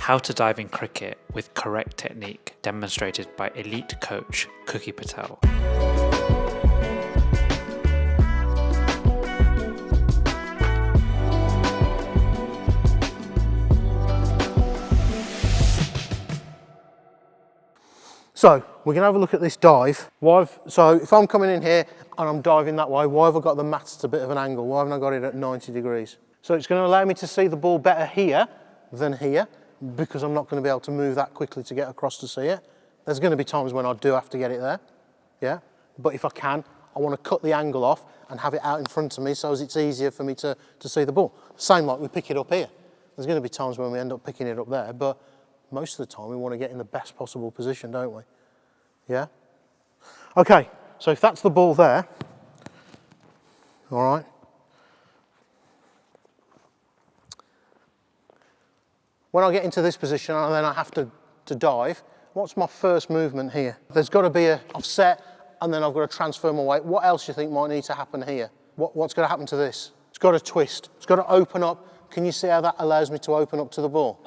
How to dive in cricket with correct technique, demonstrated by elite coach Patel. So we're going to have a look at this dive. So if I'm coming in here and I'm diving that way, why have I got the mats at a bit of an angle? Why haven't I got it at 90 degrees? So it's going to allow me to see the ball better here than here, because I'm not going to be able to move that quickly to get across to see it. There's going to be times when I do have to get it there, yeah? But if I can, I want to cut the angle off and have it out in front of me so as it's easier for me to see the ball. Same like we pick it up here. There's going to be times when we end up picking it up there, but most of the time we want to get in the best possible position, don't we? Yeah? Okay, so if that's the ball there, all right, when I get into this position and then I have to dive, what's my first movement here? There's got to be I've set and then I've got to transfer my weight. What else do you think might need to happen here? What's going to happen to this? It's got to twist, it's got to open up. Can you see how that allows me to open up to the ball?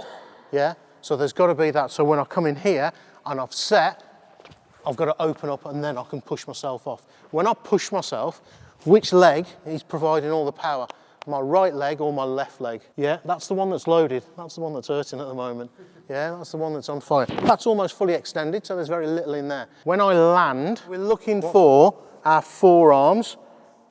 Yeah? So there's got to be that. So when I come in here and I've set, I've got to open up and then I can push myself off. When I push myself, which leg is providing all the power? My right leg or my left leg? Yeah, that's the one that's loaded. That's the one that's hurting at the moment. Yeah, that's the one that's on fire. That's almost fully extended, so there's very little in there. When I land, we're looking for our forearms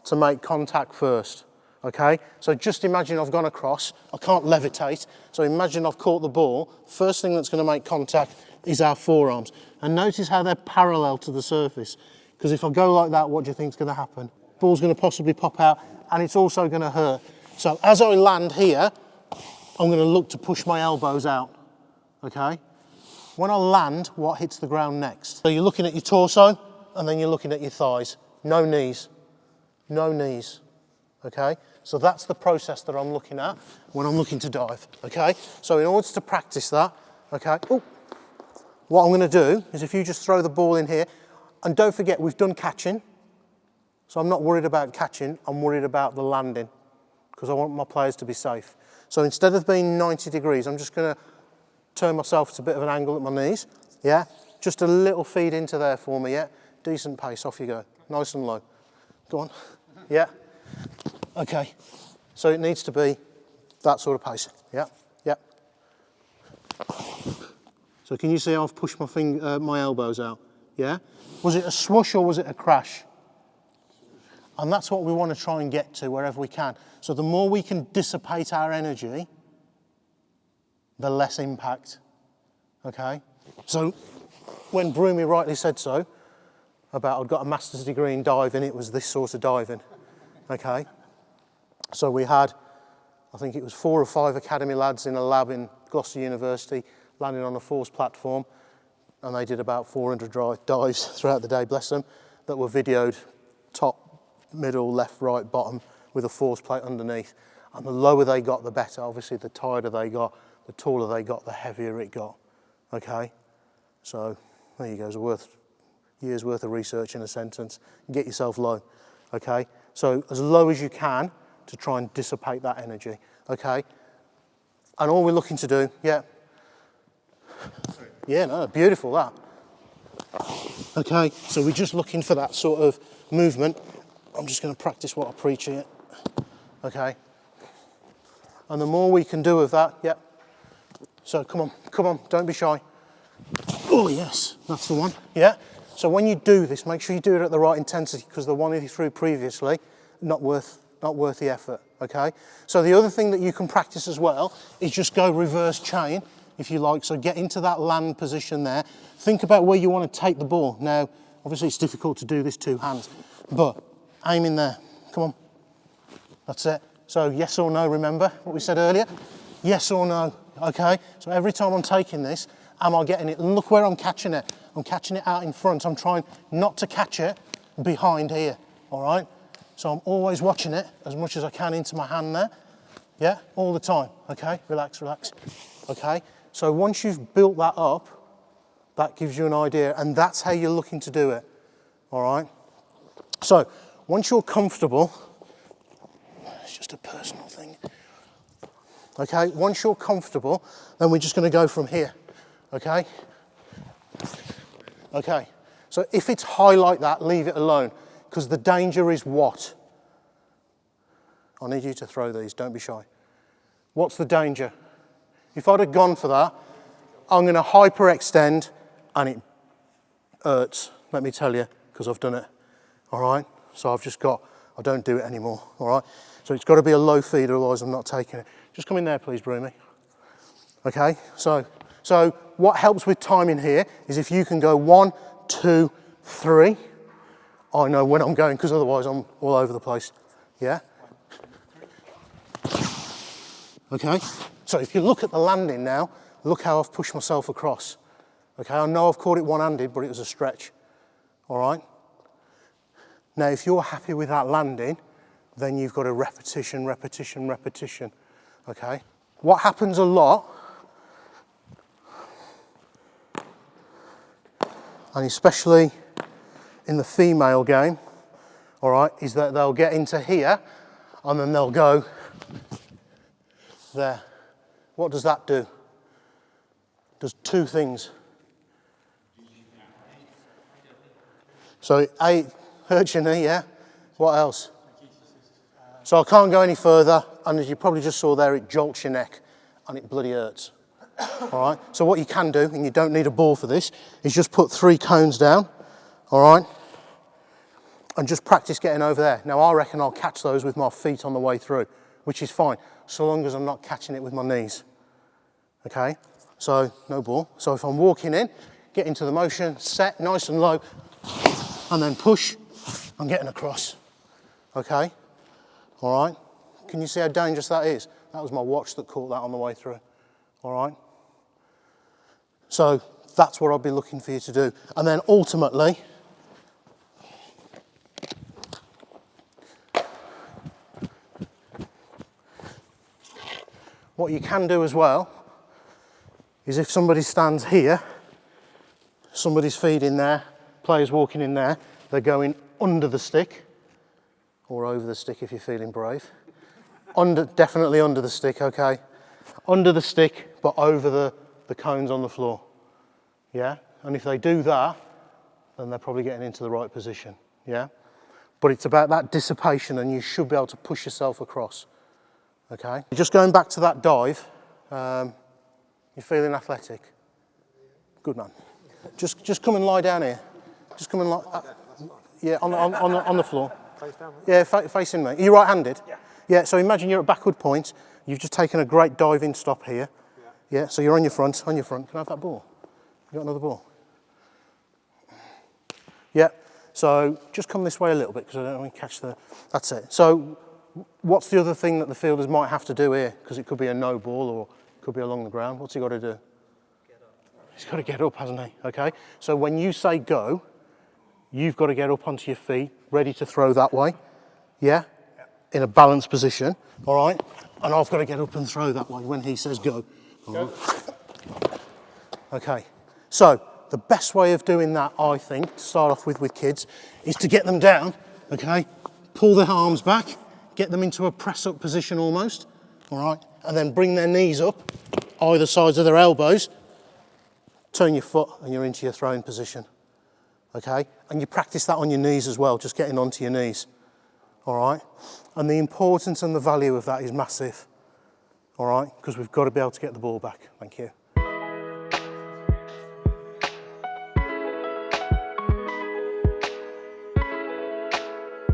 to make contact first. Okay, so just imagine I've gone across. I can't levitate, so imagine I've caught the ball. First thing that's going to make contact is our forearms. And notice how they're parallel to the surface. Because if I go like that, what do you think is going to happen? Ball's going to possibly pop out, and it's also going to hurt. So as I land here, I'm going to look to push my elbows out. Okay? When I land, what hits the ground next? So you're looking at your torso, and then you're looking at your thighs. No knees. No knees. Okay? So that's the process that I'm looking at when I'm looking to dive. Okay? So in order to practice that, okay, what I'm going to do is if you just throw the ball in here, and don't forget we've done catching, so I'm not worried about catching, I'm worried about the landing, because I want my players to be safe. So instead of being 90 degrees, I'm just going to turn myself to a bit of an angle at my knees, yeah? Just a little feed into there for me, yeah? Decent pace, off you go, nice and low. Go on, yeah? Okay, so it needs to be that sort of pace, yeah? Yeah. So can you see I've pushed my elbows out, yeah? Was it a swoosh or was it a crash? And that's what we want to try and get to wherever we can. So the more we can dissipate our energy, the less impact, okay? So when Broomy rightly said so, about I'd got a master's degree in diving, it was this sort of diving, okay? So we had, I think it was 4 or 5 academy lads in a lab in Gloucester University, landing on a force platform, and they did about 400 dives throughout the day, bless them, that were videoed top, middle, left, right, bottom, with a force plate underneath. And the lower they got, the better. Obviously, the tighter they got, the taller they got, the heavier it got. Okay? So there you go, it's a year's worth of research in a sentence. Get yourself low. Okay? So as low as you can to try and dissipate that energy. Okay? And all we're looking to do, yeah. Yeah, no, beautiful that. Okay, so we're just looking for that sort of movement. I'm just going to practice what I preach here. Okay. And the more we can do of that, yep. So come on, don't be shy. Oh yes, that's the one, yeah. So when you do this, make sure you do it at the right intensity, because the one you threw previously, not worth the effort, okay? So the other thing that you can practice as well is just go reverse chain, if you like. So get into that land position there. Think about where you want to take the ball. Now, obviously it's difficult to do this 2 hands, but aim in there, come on. That's it. So yes or no, remember what we said earlier? Yes or no, okay? So every time I'm taking this, am I getting it? And look where I'm catching it. I'm catching it out in front. I'm trying not to catch it behind here, all right? So I'm always watching it as much as I can into my hand there. Yeah, all the time, okay? Relax, relax, okay? So once you've built that up, that gives you an idea, and that's how you're looking to do it, all right? So once you're comfortable, it's just a personal thing. Okay, once you're comfortable, then we're just going to go from here. Okay? Okay, so if it's high like that, leave it alone, because the danger is what? I need you to throw these, don't be shy. What's the danger? If I'd have gone for that, I'm going to hyperextend and it hurts, let me tell you, because I've done it. All right, so I don't do it anymore. All right, so it's got to be a low feed, otherwise I'm not taking it. Just come in there, please, Broomy. Okay, so what helps with timing here is if you can go 1, 2, 3. I know when I'm going, because otherwise I'm all over the place. Yeah? Okay, so if you look at the landing now, look how I've pushed myself across. Okay, I know I've caught it one-handed, but it was a stretch. All right? Now, if you're happy with that landing, then you've got a repetition, repetition, repetition. Okay? What happens a lot, and especially in the female game, all right, is that they'll get into here and then they'll go there. What does that do? Does two things. So it hurts your knee, yeah? What else? So I can't go any further, and as you probably just saw there, it jolts your neck and it bloody hurts. All right, so what you can do, and you don't need a ball for this, is just put 3 cones down, all right, and just practice getting over there. Now I reckon I'll catch those with my feet on the way through, which is fine, so long as I'm not catching it with my knees. Okay, so no ball. So if I'm walking in, get into the motion, set nice and low, and then push, I'm getting across. Okay, all right. Can you see how dangerous that is? That was my watch that caught that on the way through. All right. So that's what I'll be looking for you to do. And then ultimately, what you can do as well is if somebody stands here, somebody's feeding there, players walking in there, they're going under the stick, or over the stick if you're feeling brave. Definitely under the stick, okay? Under the stick, but over the cones on the floor. Yeah? And if they do that, then they're probably getting into the right position. Yeah? But it's about that dissipation, and you should be able to push yourself across. Okay? Just going back to that dive, you're feeling athletic? Good man. Just come and lie down here. Just come and lie. Yeah, on the floor. Face down, right? Yeah, facing me. Are you right-handed? Yeah. Yeah, so imagine you're at backward point. You've just taken a great diving stop here. Yeah, so you're on your front. Can I have that ball? You got another ball? Yeah, so just come this way a little bit, because I don't want to catch the... That's it. So what's the other thing that the fielders might have to do here? Because it could be a no ball or it could be along the ground. What's he got to do? Get up. He's got to get up, hasn't he? Okay, so when you say go, you've got to get up onto your feet, ready to throw that way. Yeah? In a balanced position, all right? And I've got to get up and throw that way when he says go. Right. Okay, so the best way of doing that, I think, to start off with kids, is to get them down, okay? Pull their arms back, get them into a press-up position almost, all right? And then bring their knees up, either sides of their elbows, turn your foot, and you're into your throwing position, okay? And you practice that on your knees as well, just getting onto your knees. All right, and the importance and the value of that is massive, all right, because we've got to be able to get the ball back. Thank you.